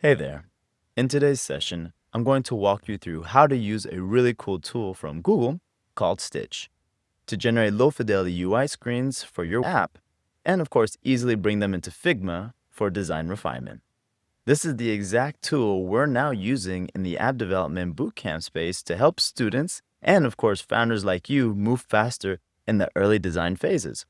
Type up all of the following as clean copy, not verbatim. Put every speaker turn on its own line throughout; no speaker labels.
Hey there. In today's session, I'm going to walk you through how to use a really cool tool from Google called Stitch to generate low-fidelity UI screens for your app and, of course, easily bring them into Figma for design refinement. This is the exact tool we're now using in the app development bootcamp space to help students and, of course, founders like you move faster in the early design phases.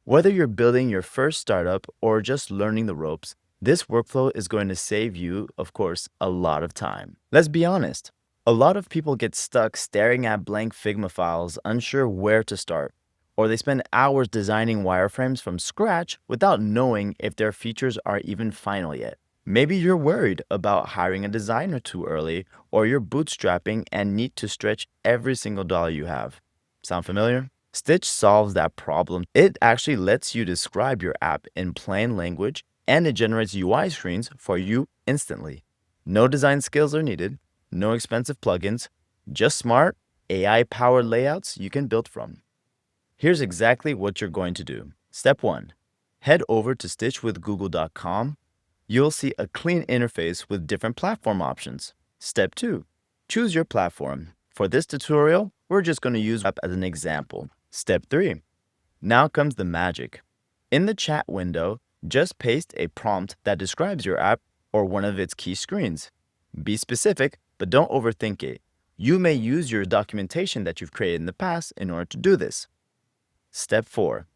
Whether you're building your first startup or just learning the ropes, this workflow is going to save you, of course, a lot of time. Let's be honest. A lot of people get stuck staring at blank Figma files, unsure where to start, or they spend hours designing wireframes from scratch without knowing if their features are even final yet. Maybe you're worried about hiring a designer too early, or you're bootstrapping and need to stretch every single dollar you have. Sound familiar? Stitch solves that problem. It actually lets you describe your app in plain language and it generates UI screens for you instantly. No design skills are needed, no expensive plugins, just smart AI-powered layouts you can build from. Here's exactly what you're going to do. Step 1. Head over to stitchwithgoogle.com. You'll see a clean interface with different platform options. Step 2. Choose your platform. For this tutorial, we're just going to use app as an example. Step 3. Now comes the magic. In the chat window, just paste a prompt that describes your app or one of its key screens. Be specific, but don't overthink it. You may use your documentation that you've created in the past in order to do this. Step 4.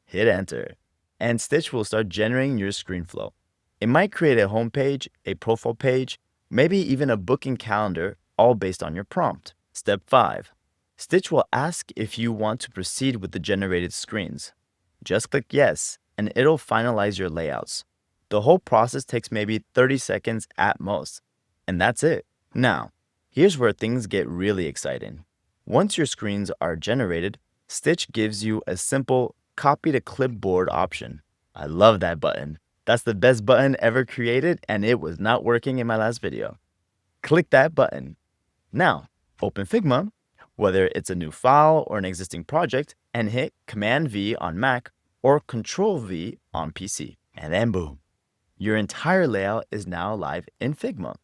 Hit enter, and Stitch will start generating your screen flow. It might create a home page, a profile page, maybe even a booking calendar, all based on your prompt. Step 5. Stitch will ask if you want to proceed with the generated screens. Just click yes, and it'll finalize your layouts. The whole process takes maybe 30 seconds at most, and that's it. Now, here's where things get really exciting. Once your screens are generated, Stitch gives you a simple copy to clipboard option. I love that button. That's the best button ever created, and it was not working in my last video. Click that button. Now, open Figma, whether it's a new file or an existing project, and hit Command-V on Mac or Control-V on PC. And then boom, your entire layout is now live in Figma.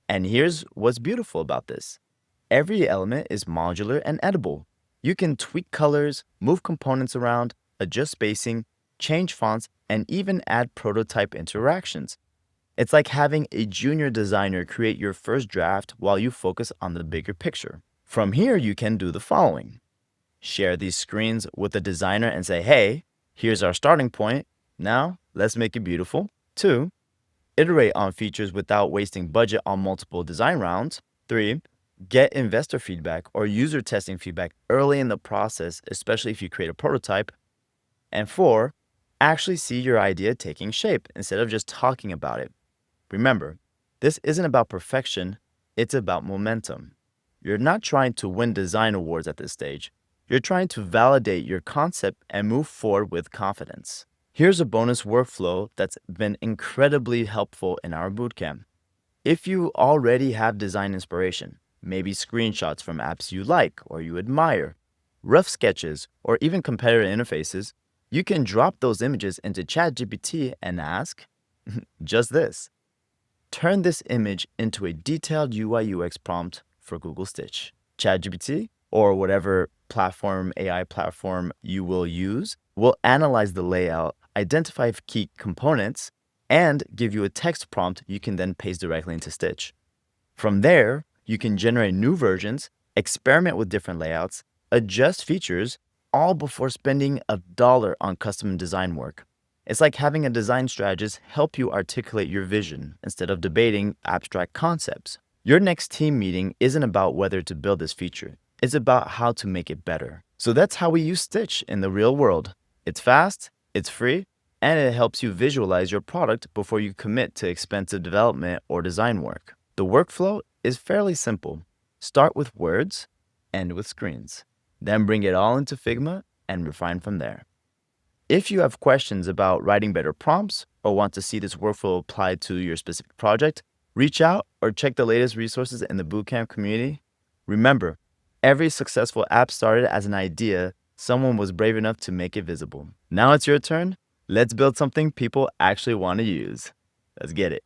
And here's what's beautiful about this. Every element is modular and editable. You can tweak colors, move components around, adjust spacing, change fonts, and even add prototype interactions. It's like having a junior designer create your first draft while you focus on the bigger picture. From here, you can do the following. Share these screens with the designer and say, hey, here's our starting point. Now, let's make it beautiful. 2. Iterate on features without wasting budget on multiple design rounds. 3. Get investor feedback or user testing feedback early in the process, especially if you create a prototype. And 4. Actually see your idea taking shape instead of just talking about it. Remember, this isn't about perfection, it's about momentum. You're not trying to win design awards at this stage. You're trying to validate your concept and move forward with confidence. Here's a bonus workflow that's been incredibly helpful in our bootcamp. If you already have design inspiration, maybe screenshots from apps you like or you admire, rough sketches, or even competitor interfaces, you can drop those images into ChatGPT and ask just this. Turn this image into a detailed UI UX prompt for Google Stitch. ChatGPT, or whatever AI platform you will use, will analyze the layout, identify key components, and give you a text prompt you can then paste directly into Stitch. From there, you can generate new versions, experiment with different layouts, adjust features, all before spending $1 on custom design work. It's like having a design strategist help you articulate your vision instead of debating abstract concepts. Your next team meeting isn't about whether to build this feature. It's about how to make it better. So that's how we use Stitch in the real world. It's fast, it's free, and it helps you visualize your product before you commit to expensive development or design work. The workflow is fairly simple. Start with words, end with screens. Then bring it all into Figma and refine from there. If you have questions about writing better prompts or want to see this workflow applied to your specific project, reach out or check the latest resources in the bootcamp community. Remember, every successful app started as an idea. Someone was brave enough to make it visible. Now it's your turn. Let's build something people actually want to use. Let's get it.